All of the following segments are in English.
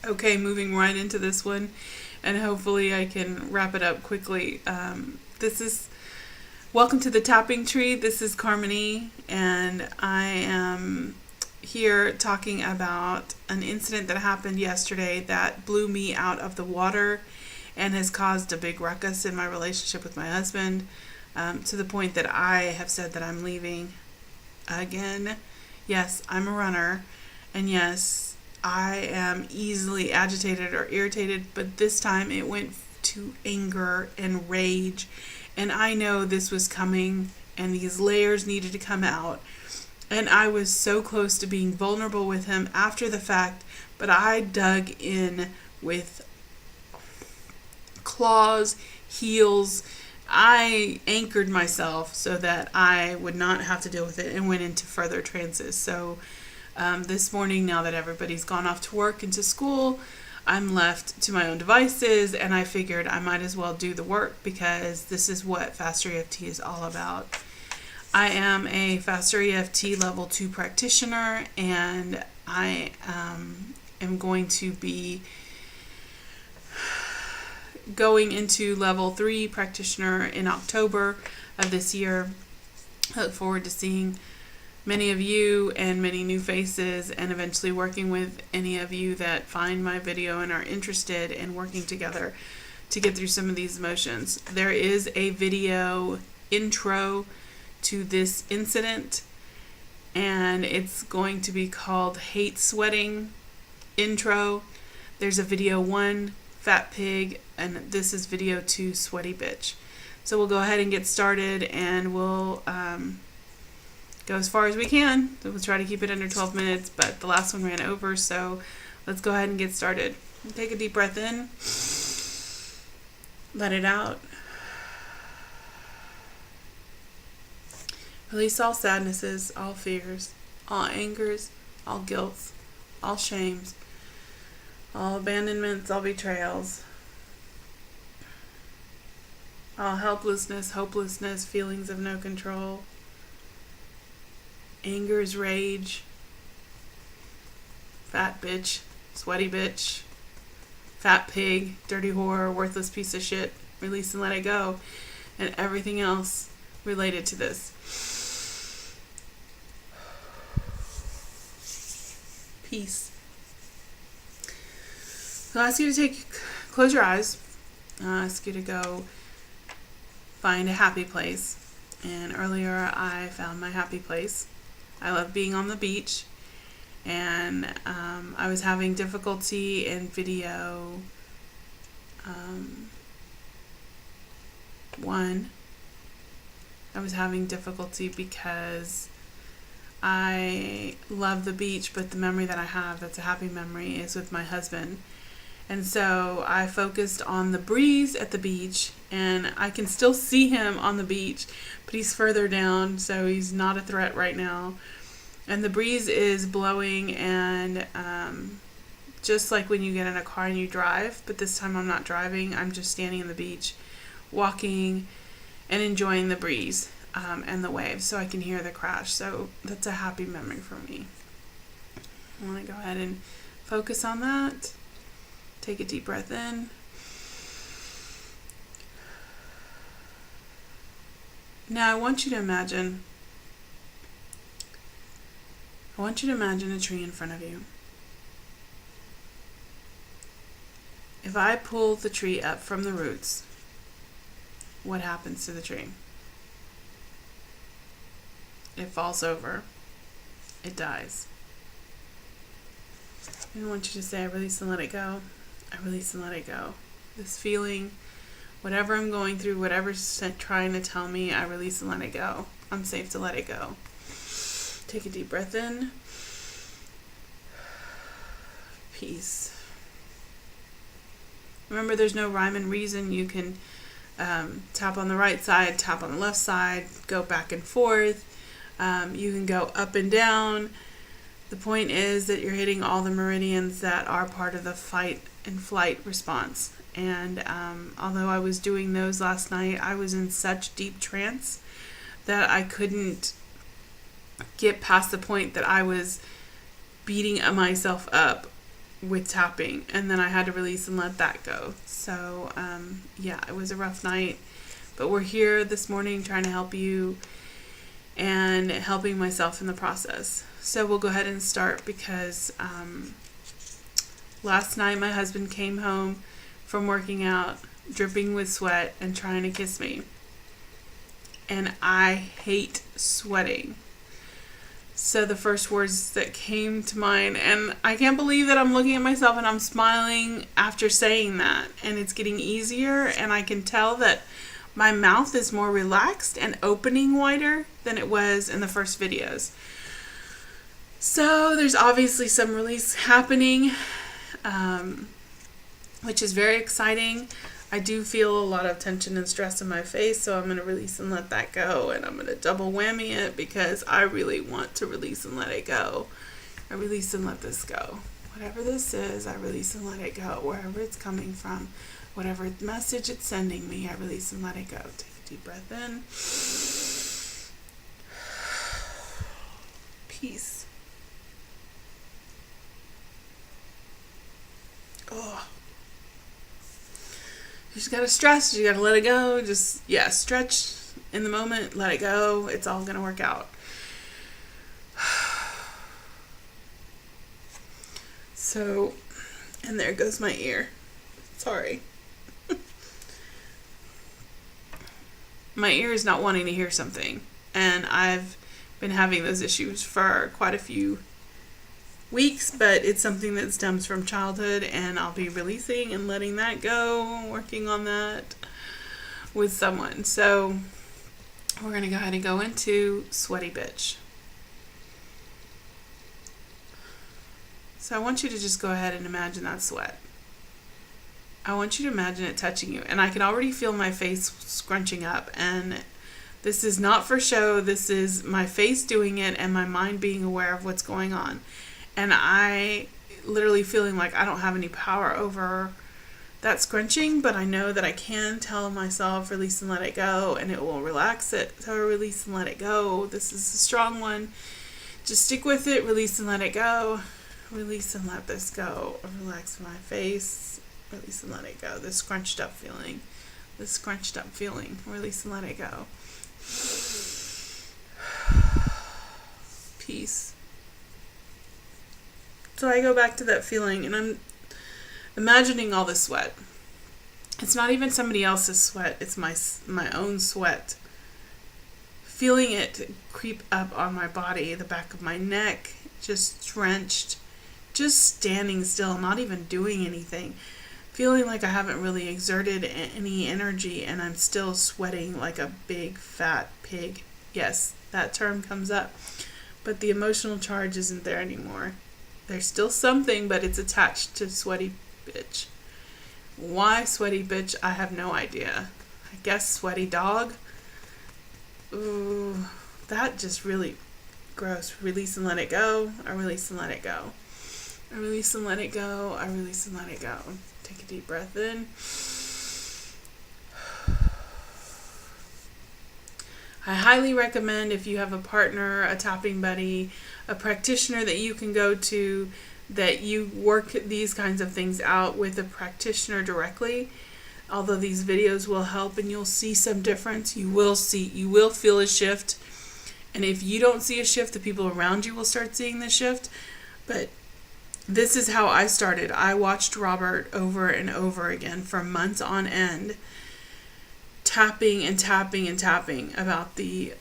Okay, moving right into this one, and hopefully I can wrap it up quickly. Welcome to the Tapping Tree. This is Carmene, and I am here talking about an incident that happened yesterday that blew me out of the water and has caused a big ruckus in my relationship with my husband, to the point that I have said that I'm leaving again. Yes, I'm a runner, and yes, I am easily agitated or irritated, but this time it went to anger and rage, and I know this was coming and these layers needed to come out, and I was so close to being vulnerable with him after the fact, but I dug in with claws, heels. I anchored myself so that I would not have to deal with it and went into further trances. So this morning, now that everybody's gone off to work and to school, I'm left to my own devices, and I figured I might as well do the work because this is what FasterEFT is all about. I am a FasterEFT Level 2 practitioner, and I am going to be going into Level 3 practitioner in October of this year. I look forward to seeing many of you and many new faces, and eventually working with any of you that find my video and are interested in working together to get through some of these emotions. There is a video intro to this incident, and it's going to be called Hate Sweating Intro. There's a video 1, Fat Pig, and this is video 2, Sweaty Bitch. So we'll go ahead and get started, and we'll go as far as we can. So we'll try to keep it under 12 minutes, but the last one ran over, so let's go ahead and get started. Take a deep breath in. Let it out. Release all sadnesses, all fears, all angers, all guilts, all shames, all abandonments, all betrayals, all helplessness, hopelessness, feelings of no control, anger's rage, fat bitch, sweaty bitch, fat pig, dirty whore, worthless piece of shit. Release and let it go, and everything else related to this. Peace. So I ask you to close your eyes. I ask you to go find a happy place. And earlier I found my happy place. I love being on the beach, and I was having difficulty in video 1. I was having difficulty because I love the beach, but the memory that I have that's a happy memory is with my husband. And so I focused on the breeze at the beach, and I can still see him on the beach, but he's further down, so he's not a threat right now. And the breeze is blowing, and just like when you get in a car and you drive, but this time I'm not driving, I'm just standing on the beach, walking and enjoying the breeze and the waves, so I can hear the crash. So that's a happy memory for me. I want to go ahead and focus on that. Take a deep breath in. Now I want you to imagine a tree in front of you. If I pull the tree up from the roots, what happens to the tree? It falls over. It dies. I want you to say, I release and let it go. I release and let it go. This feeling, whatever I'm going through, whatever's trying to tell me, I release and let it go. I'm safe to let it go. Take a deep breath in. Peace. Remember, there's no rhyme and reason. You can tap on the right side, tap on the left side, go back and forth. You can go up and down. The point is that you're hitting all the meridians that are part of the fight and flight response. And although I was doing those last night, I was in such deep trance that I couldn't get past the point that I was beating myself up with tapping, and then I had to release and let that go. So yeah, it was a rough night, but we're here this morning trying to help you and helping myself in the process. So we'll go ahead and start, because last night my husband came home from working out dripping with sweat and trying to kiss me, and I hate sweating. So the first words that came to mind, and I can't believe that I'm looking at myself and I'm smiling after saying that, and it's getting easier, and I can tell that my mouth is more relaxed and opening wider than it was in the first videos. So there's obviously some release happening, which is very exciting. I do feel a lot of tension and stress in my face, so I'm going to release and let that go, and I'm going to double whammy it because I really want to release and let it go. I release and let this go. Whatever this is, I release and let it go. Wherever it's coming from, whatever message it's sending me, I release and let it go. Take a deep breath in. Peace. Oh. You just gotta stress, you gotta let it go. Just, stretch in the moment, let it go. It's all gonna work out. So, and there goes my ear. Sorry. My ear is not wanting to hear something, and I've been having those issues for quite a few weeks, but it's something that stems from childhood, and I'll be releasing and letting that go, working on that with someone. So we're going to go ahead and go into sweaty bitch. So I want you to just go ahead and imagine that sweat. I want you to imagine it touching you, and I can already feel my face scrunching up, and this is not for show. This is my face doing it and my mind being aware of what's going on. And I literally feeling like I don't have any power over that scrunching, but I know that I can tell myself release and let it go, and it will relax it. So release and let it go. This is a strong one. Just stick with it. Release and let it go. Release and let this go. Relax my face. Release and let it go. This scrunched up feeling. This scrunched up feeling. Release and let it go. Peace. So I go back to that feeling, and I'm imagining all the sweat. It's not even somebody else's sweat. It's my own sweat. Feeling it creep up on my body, the back of my neck, just drenched, just standing still, not even doing anything. Feeling like I haven't really exerted any energy, and I'm still sweating like a big fat pig. Yes, that term comes up. But the emotional charge isn't there anymore. There's still something, but it's attached to sweaty bitch. Why sweaty bitch? I have no idea. I guess sweaty dog. Ooh, that just really gross. Release and let it go. I release and let it go. I release and let it go. I release and let it go. Take a deep breath in. I highly recommend, if you have a partner, a tapping buddy, a practitioner that you can go to, that you work these kinds of things out with a practitioner directly. Although these videos will help and you'll see some difference, you will feel a shift. And if you don't see a shift, the people around you will start seeing the shift. But this is how I started. I watched Robert over and over again for months on end, tapping and tapping and tapping about the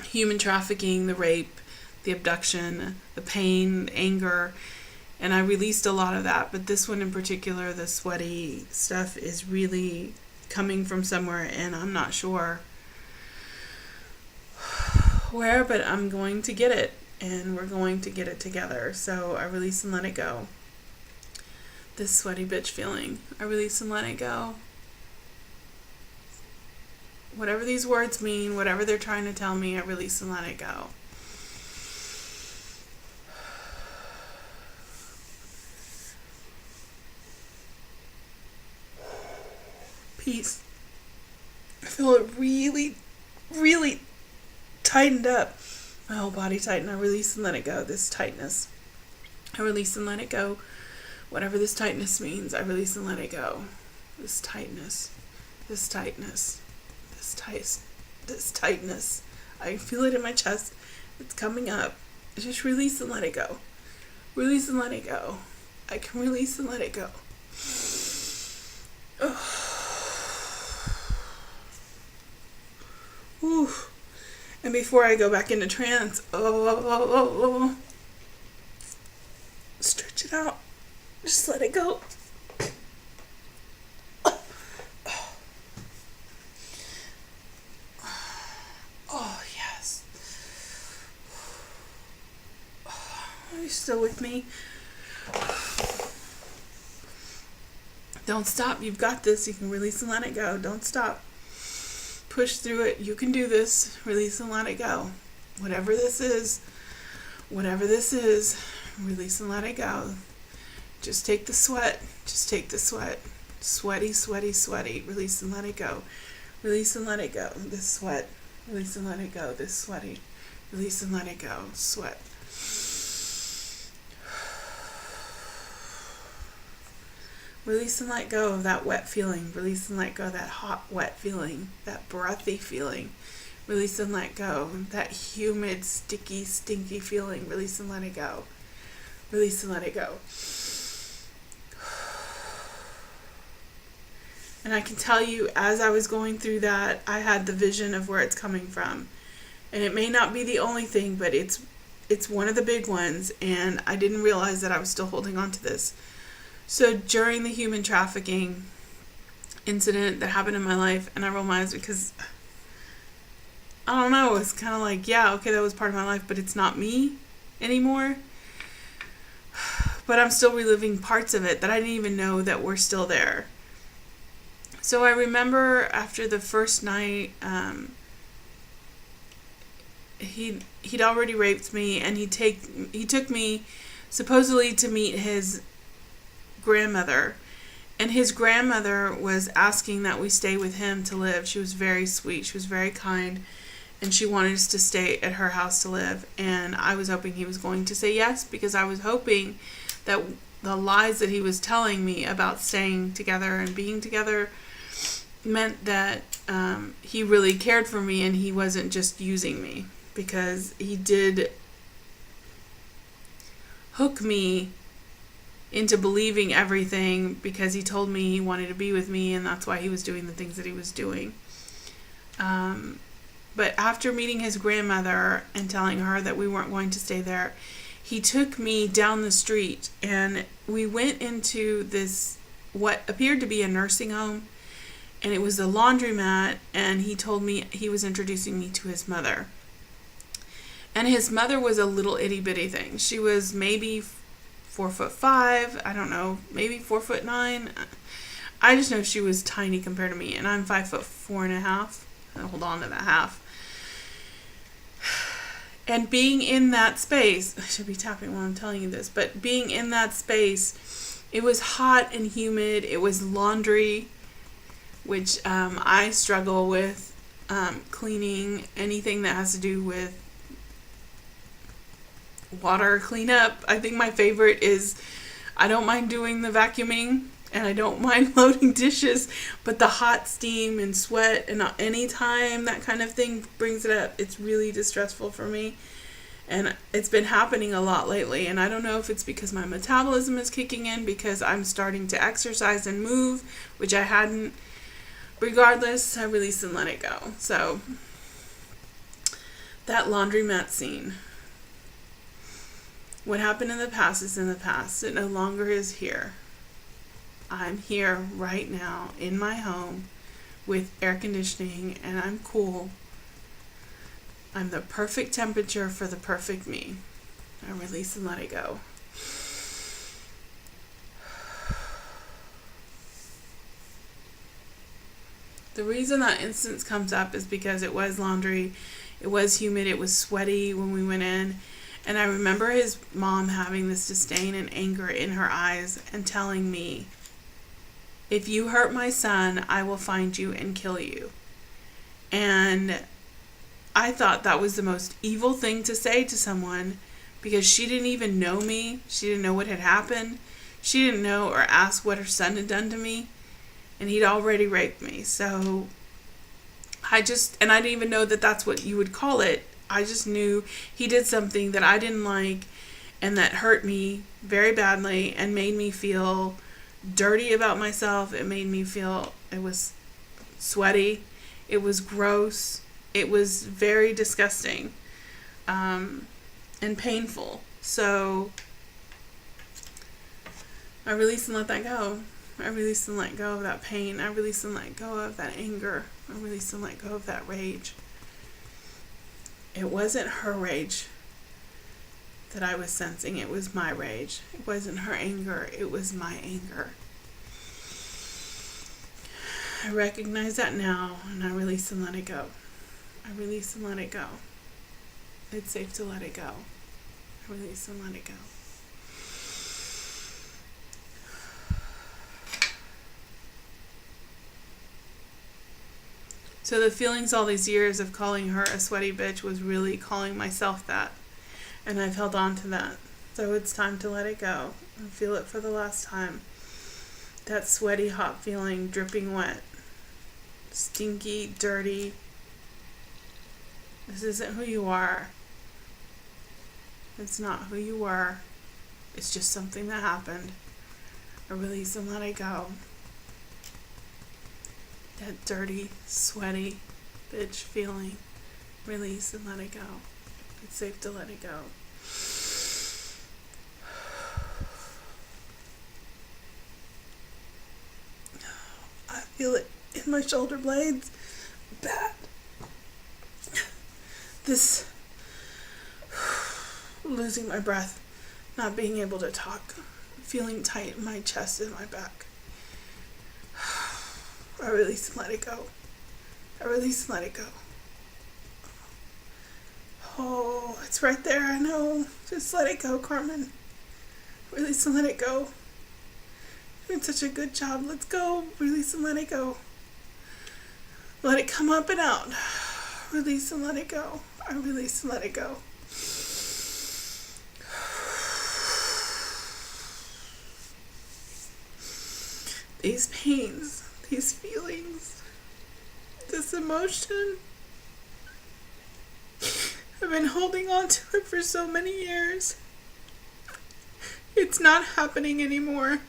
human trafficking, the rape, the abduction, the pain, the anger, and I released a lot of that. But this one in particular, the sweaty stuff, is really coming from somewhere, and I'm not sure where, but I'm going to get it, and we're going to get it together. So I release and let it go. This sweaty bitch feeling, I release and let it go. Whatever these words mean, whatever they're trying to tell me, I release and let it go. Peace. I feel it really, really tightened up. My whole body tightened. I release and let it go. This tightness. I I release and let it go. Whatever this tightness means, I release and let it go. This tightness, this tightness, this tightness. I feel it in my chest. It's coming up. Just release and let it go. Release and let it go. I can release and let it go. Ooh. And before I go back into trance, stretch it out. Just let it go. Oh, yes. Are you still with me? Don't stop. You've got this. You can release and let it go. Don't stop. Push through it. You can do this. Release and let it go. Whatever this is, release and let it go. Just take the sweat. Just take the sweat. Sweaty, sweaty, sweaty. Release and let it go. Release and let it go. This sweat. Release and let it go. This sweaty. Release and let it go. Sweat. Release and let go of that wet feeling. Release and let go of that hot, wet feeling. That breathy feeling. Release and let go. That humid, sticky, stinky feeling. Release and let it go. Release and let it go. And I can tell you, as I was going through that, I had the vision of where it's coming from. And it may not be the only thing, but it's one of the big ones. And I didn't realize that I was still holding on to this. So during the human trafficking incident that happened in my life, and I roll my eyes because, I don't know, it's kind of like, yeah, okay, that was part of my life, but it's not me anymore. But I'm still reliving parts of it that I didn't even know that were still there. So I remember after the first night, he'd already raped me, and he took me supposedly to meet his grandmother, and his grandmother was asking that we stay with him to live. She was very sweet, she was very kind, and she wanted us to stay at her house to live. And I was hoping he was going to say yes, because I was hoping that the lies that he was telling me about staying together and being together meant that he really cared for me and he wasn't just using me, because he did hook me into believing everything, because he told me he wanted to be with me, and that's why he was doing the things that he was doing. But after meeting his grandmother and telling her that we weren't going to stay there, he took me down the street, and we went into this, what appeared to be a nursing home, and it was a laundromat, and he told me he was introducing me to his mother. And his mother was a little itty bitty thing. She was maybe 4'5", I don't know, maybe 4'9". I just know she was tiny compared to me, and I'm 5'4.5". Hold on to that half. And being in that space, I should be tapping while I'm telling you this, but being in that space, it was hot and humid. It was laundry, which I struggle with cleaning anything that has to do with water cleanup. I think my favorite is, I don't mind doing the vacuuming, and I don't mind loading dishes, but the hot steam and sweat, and any time that kind of thing brings it up, it's really distressful for me. And it's been happening a lot lately, and I don't know if it's because my metabolism is kicking in, because I'm starting to exercise and move, which I hadn't. Regardless, I release and let it go. So that laundromat scene, what happened in the past is in the past. It no longer is here. I'm here right now in my home with air conditioning, and I'm cool. I'm the perfect temperature for the perfect me. I release and let it go. The reason that instance comes up is because it was laundry, it was humid, it was sweaty when we went in. And I remember his mom having this disdain and anger in her eyes and telling me, if you hurt my son, I will find you and kill you. And I thought that was the most evil thing to say to someone, because she didn't even know me. She didn't know what had happened. She didn't know or ask what her son had done to me. And he'd already raped me. So I didn't even know that that's what you would call it. I just knew he did something that I didn't like and that hurt me very badly and made me feel dirty about myself. It made me feel, it was sweaty. It was gross. It was very disgusting and painful. So I released and let that go. I released and let go of that pain. I released and let go of that anger. I released and let go of that rage. It wasn't her rage that I was sensing. It was my rage. It wasn't her anger. It was my anger. I recognize that now, and I release and let it go. I release and let it go. It's safe to let it go. I release and let it go. So the feelings all these years of calling her a sweaty bitch was really calling myself that. And I've held on to that. So it's time to let it go and feel it for the last time. That sweaty, hot feeling, dripping wet, stinky, dirty. This isn't who you are. It's not who you were. It's just something that happened. I release and let it go. That dirty, sweaty bitch feeling. Release and let it go. It's safe to let it go. I feel it in my shoulder blades. Bad. This losing my breath, not being able to talk, feeling tight in my chest and my back. I release and let it go. I release and let it go. Oh, it's right there, I know. Just let it go, Carmen. Release and let it go. You're doing such a good job. Let's go. Release and let it go. Let it come up and out. Release and let it go. I release and let it go. These pains, these feelings, this emotion, I've been holding on to it for so many years. It's not happening anymore.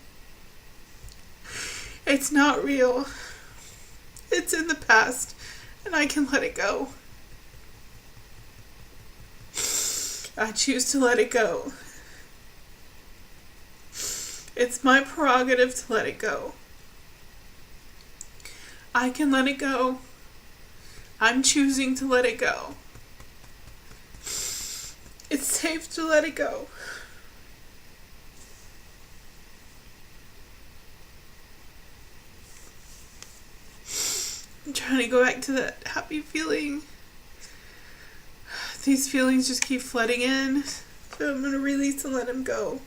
It's not real. It's in the past, and I can let it go. I choose to let it go. It's my prerogative to let it go. I can let it go. I'm choosing to let it go. It's safe to let it go. I'm trying to go back to that happy feeling. These feelings just keep flooding in, so I'm going to release and let them go.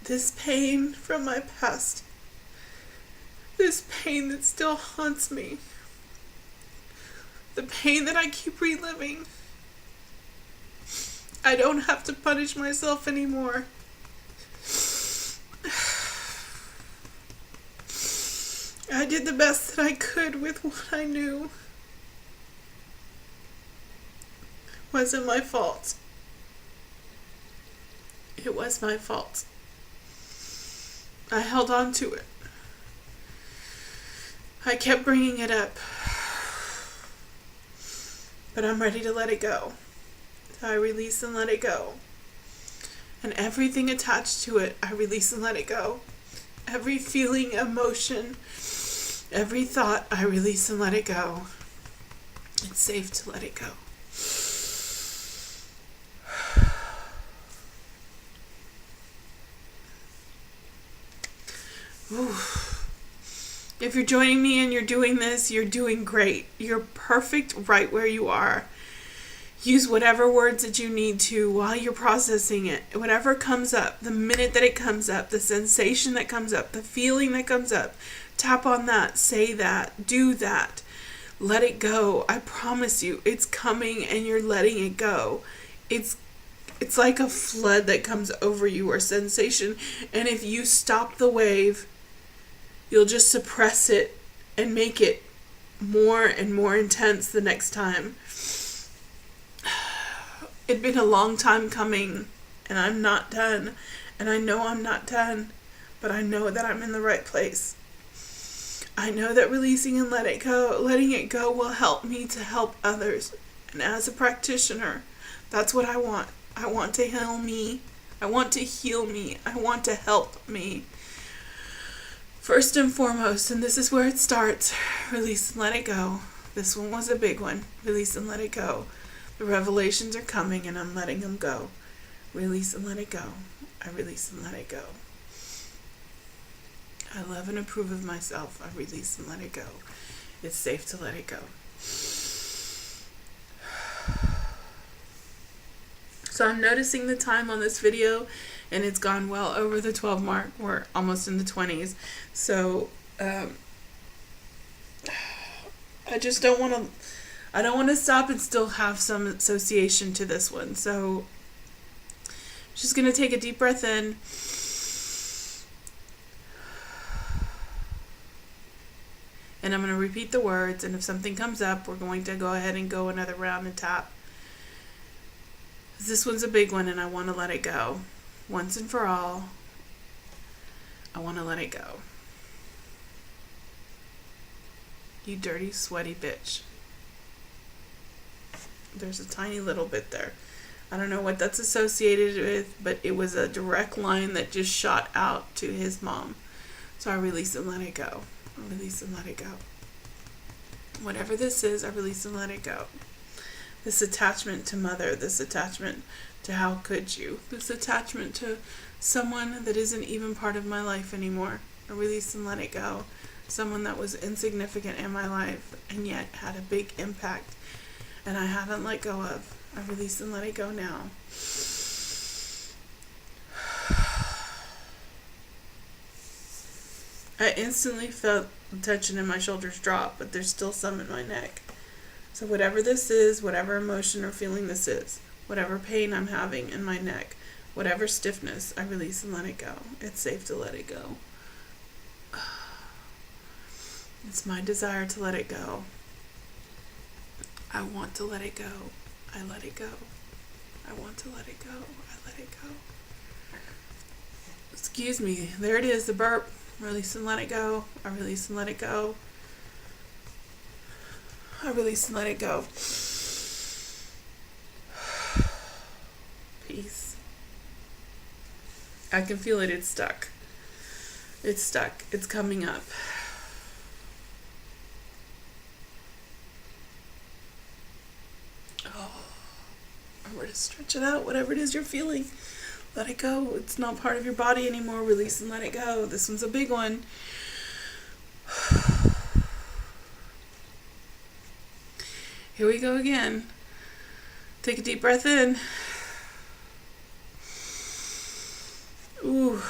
This pain from my past, this pain that still haunts me, the pain that I keep reliving. I don't have to punish myself anymore. I did the best that I could with what I knew. It wasn't my fault. It was my fault. I held on to it. I kept bringing it up. But I'm ready to let it go. So I release and let it go. And everything attached to it, I release and let it go. Every feeling, emotion, every thought, I release and let it go. It's safe to let it go. Ooh. If you're joining me and you're doing this, you're doing great. You're perfect right where you are. Use whatever words that you need to while you're processing it. Whatever comes up, the minute that it comes up, the sensation that comes up, the feeling that comes up, tap on that, say that, do that. Let it go. I promise you, it's coming and you're letting it go. It's like a flood that comes over you, or sensation. And if you stop the wave, you'll just suppress it and make it more and more intense the next time. It'd been a long time coming, and I'm not done. And I know I'm not done, but I know that I'm in the right place. I know that releasing and letting it go will help me to help others. And as a practitioner, that's what I want. I want to heal me. I want to heal me. I want to help me. First and foremost, and this is where it starts, release and let it go. This one was a big one. Release and let it go. The revelations are coming and I'm letting them go. Release and let it go. I release and let it go. I love and approve of myself. I release and let it go. It's safe to let it go. So I'm noticing the time on this video, and it's gone well over the 12 mark. We're almost in the 20s. So I just don't want to stop and still have some association to this one. So just going to take a deep breath in. And I'm going to repeat the words, and if something comes up, we're going to go ahead and go another round and tap. This one's a big one, and I want to let it go. Once and for all, I want to let it go. You dirty, sweaty bitch. There's a tiny little bit there. I don't know what that's associated with, but it was a direct line that just shot out to his mom. So I release and let it go. I release and let it go. Whatever this is, I release and let it go. This attachment to mother, this attachment to how could you, this attachment to someone that isn't even part of my life anymore. I release and let it go. Someone that was insignificant in my life and yet had a big impact and I haven't let go of. I release and let it go now. I instantly felt the tension in my shoulders drop, but there's still some in my neck. So whatever this is, whatever emotion or feeling this is, whatever pain I'm having in my neck, whatever stiffness, I release and let it go. It's safe to let it go. It's my desire to let it go. I want to let it go. I let it go. I want to let it go. I let it go. Excuse me. There it is, the burp. Release and let it go. I release and let it go. I release and let it go. Peace. I can feel it. It's stuck. It's stuck. It's coming up. Oh, remember to stretch it out. Whatever it is you're feeling, let it go. It's not part of your body anymore. Release and let it go. This one's a big one. Here we go again. Take a deep breath in. Ooh,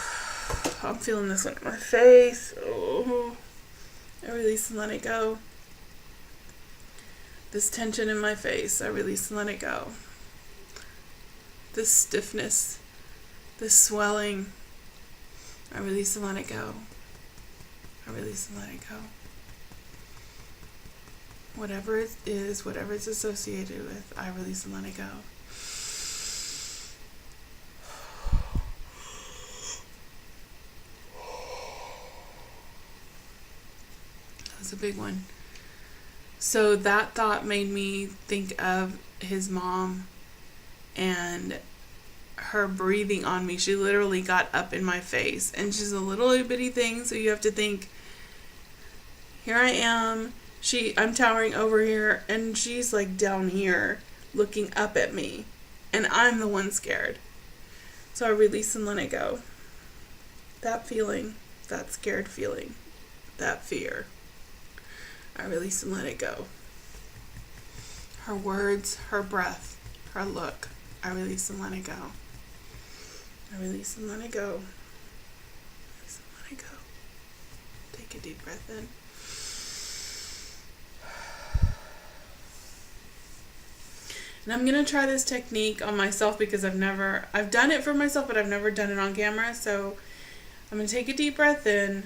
I'm feeling this one in my face. Oh, I release and let it go. This tension in my face, I release and let it go. This stiffness, this swelling, I release and let it go. I release and let it go. Whatever it is, whatever it's associated with, I release and let it go. That was a big one. So that thought made me think of his mom and her breathing on me. She literally got up in my face, and she's a little bitty thing, so you have to think, here I am. I'm towering over here, and she's like down here looking up at me, and I'm the one scared. So I release and let it go. That feeling, that scared feeling, that fear, I release and let it go. Her words, her breath, her look, I release and let it go. I release and let it go. Release and let it go. Take a deep breath in. And I'm going to try this technique on myself because I've done it for myself, but I've never done it on camera. So I'm going to take a deep breath in,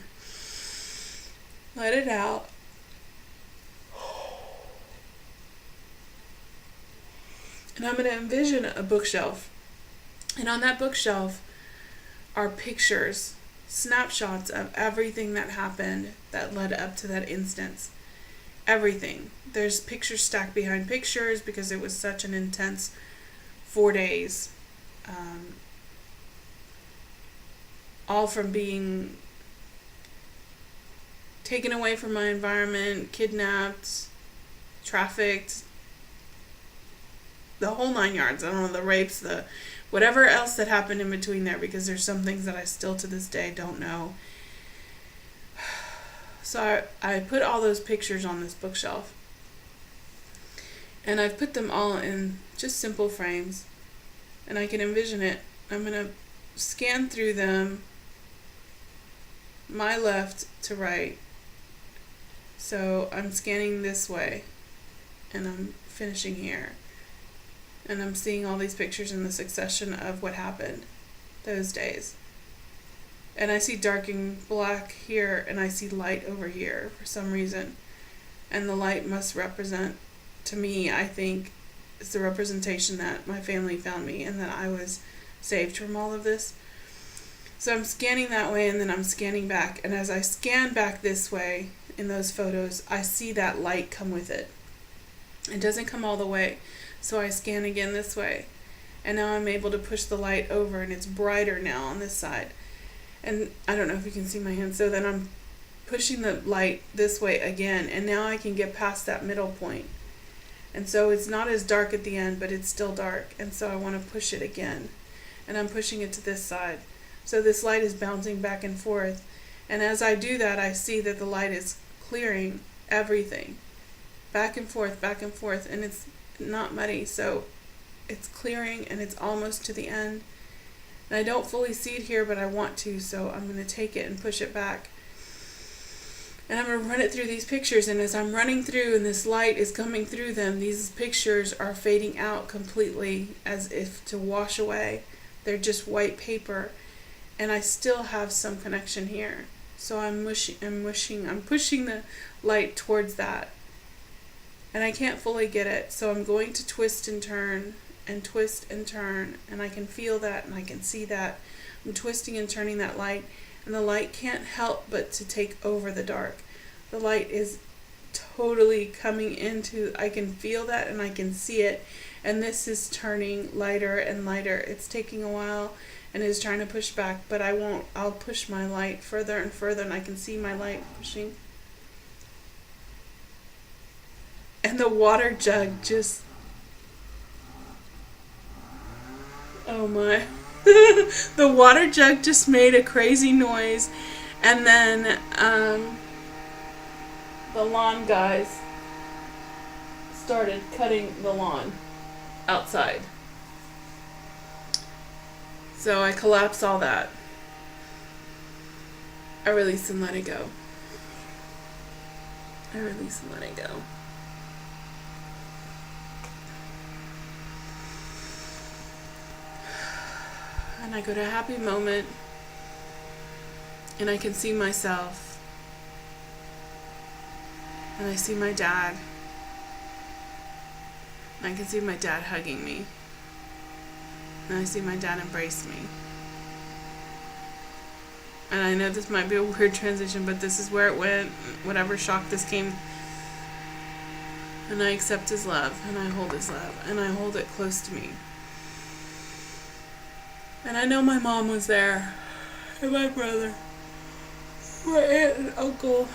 let it out. And I'm going to envision a bookshelf. And on that bookshelf are pictures, snapshots of everything that happened that led up to that instance. Everything. There's pictures stacked behind pictures because it was such an intense 4 days. All from being taken away from my environment, kidnapped, trafficked, the whole 9 yards. I don't know, the rapes, the whatever else that happened in between there, because there's some things that I still to this day don't know. So I put all those pictures on this bookshelf. And I've put them all in just simple frames. And I can envision it. I'm going to scan through them, my left to right. So I'm scanning this way. And I'm finishing here. And I'm seeing all these pictures in the succession of what happened those days. And I see dark and black here, and I see light over here for some reason. And the light must represent, to me, I think, it's the representation that my family found me and that I was saved from all of this. So I'm scanning that way, and then I'm scanning back. And as I scan back this way in those photos, I see that light come with it. It doesn't come all the way. So I scan again this way. And now I'm able to push the light over, and it's brighter now on this side. And I don't know if you can see my hand. So then I'm pushing the light this way again. And now I can get past that middle point. And so it's not as dark at the end, but it's still dark. And so I want to push it again. And I'm pushing it to this side. So this light is bouncing back and forth. And as I do that, I see that the light is clearing everything. Back and forth, back and forth. And it's not muddy. So it's clearing, and it's almost to the end. And I don't fully see it here, but I want to, so I'm going to take it and push it back. And I'm going to run it through these pictures, and as I'm running through and this light is coming through them, these pictures are fading out completely as if to wash away. They're just white paper, and I still have some connection here. So I'm pushing the light towards that. And I can't fully get it, so I'm going to twist and turn and twist and turn, and I can feel that and I can see that. I'm twisting and turning that light, and the light can't help but to take over the dark. The light is totally coming into, I can feel that and I can see it, and this is turning lighter and lighter. It's taking a while and is trying to push back, but I'll push my light further and further, and I can see my light pushing. And the water jug just, oh my. The water jug just made a crazy noise. And then the lawn guys started cutting the lawn outside. So I collapsed all that. I release and let it go. I release and let it go. And I go to a happy moment, and I can see myself, and I see my dad, and I can see my dad hugging me, and I see my dad embrace me. And I know this might be a weird transition, but this is where it went, whatever shock this came. And I accept his love, and I hold his love, and I hold it close to me. And I know my mom was there, and my brother, my aunt and uncle,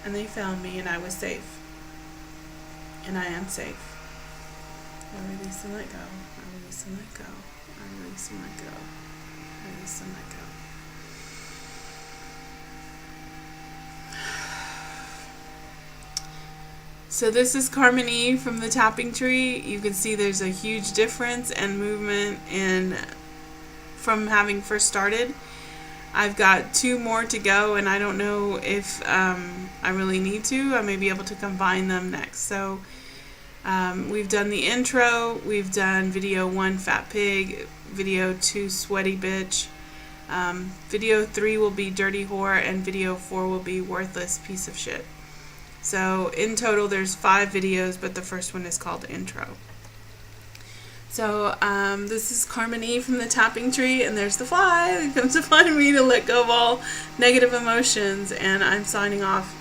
and they found me, and I was safe. And I am safe. I release and let go. I release and let go. I release and let go. I release and let go. So this is Carmene from the tapping tree. You can see there's a huge difference and movement from having first started. I've got 2 more to go, and I don't know if I really need to. I may be able to combine them next. So We've done the intro, we've done video 1, Fat Pig, video 2, Sweaty Bitch, video 3 will be Dirty Whore, and video 4 will be Worthless Piece of Shit. So in total there's 5 videos, but the first one is called Intro. So this is Carmene from the Tapping Tree, and there's the fly that comes to find me to let go of all negative emotions, and I'm signing off.